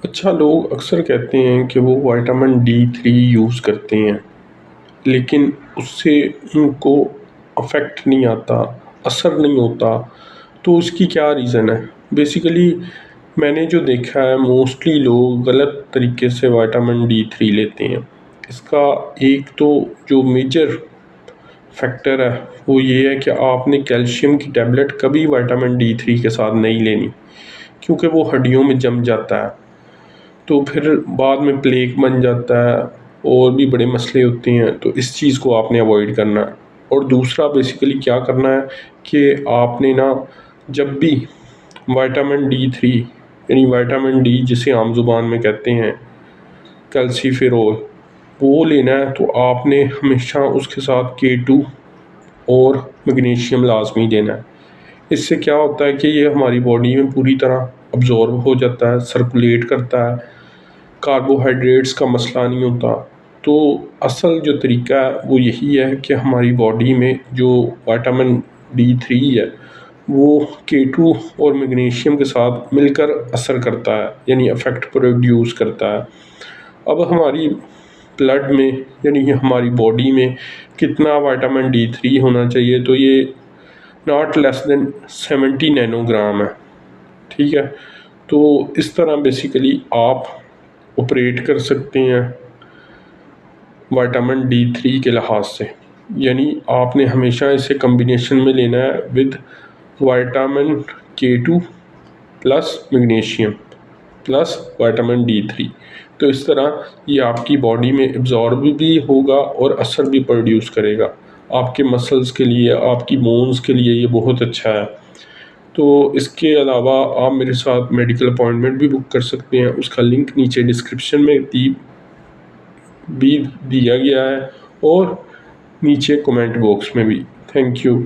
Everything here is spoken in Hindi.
अच्छा, लोग अक्सर कहते हैं कि वो विटामिन D3 यूज़ करते हैं, लेकिन उससे उनको अफ़ेक्ट नहीं आता, असर नहीं होता। तो इसकी क्या रीज़न है? बेसिकली मैंने जो देखा है, मोस्टली लोग गलत तरीके से विटामिन D3 लेते हैं। इसका एक तो जो मेजर फैक्टर है वो ये है कि आपने कैल्शियम की टैबलेट कभी विटामिन D3 के साथ नहीं लेनी, क्योंकि वो हड्डियों में जम जाता है, तो फिर बाद में प्लेक बन जाता है और भी बड़े मसले होते हैं। तो इस चीज़ को आपने अवॉइड करना है। और दूसरा बेसिकली क्या करना है कि आपने ना, जब भी विटामिन D3 यानी विटामिन डी जिसे आम ज़ुबान में कहते हैं कैल्सीफेरोल, वो लेना है, तो आपने हमेशा उसके साथ K2 और मैग्नीशियम लाजमी लेना है। इससे क्या होता है कि ये हमारी बॉडी में पूरी तरह अब्जॉर्ब हो जाता है, सर्कुलेट करता है, कार्बोहाइड्रेट्स का मसला नहीं होता। तो असल जो तरीका है वो यही है कि हमारी बॉडी में जो विटामिन D3 है वो K2 और मैग्नीशियम के साथ मिलकर असर करता है, यानी इफ़ेक्ट प्रोड्यूस करता है। अब हमारी ब्लड में यानी कि हमारी बॉडी में कितना विटामिन D3 होना चाहिए, तो ये नॉट लेस देन 70 नैनोग्राम है। ठीक है, तो इस तरह बेसिकली आप ऑपरेट कर सकते हैं विटामिन D3 के लिहाज से। यानी आपने हमेशा इसे कम्बिनेशन में लेना है with vitamin K2 plus magnesium plus vitamin D3। तो इस तरह ये आपकी बॉडी में एब्जॉर्ब भी होगा और असर भी प्रोड्यूस करेगा। आपके मसल्स के लिए, आपकी बोन्स के लिए ये बहुत अच्छा है। तो इसके अलावा आप मेरे साथ मेडिकल अपॉइंटमेंट भी बुक कर सकते हैं, उसका लिंक नीचे डिस्क्रिप्शन में भी दिया गया है और नीचे कमेंट बॉक्स में भी। Thank you.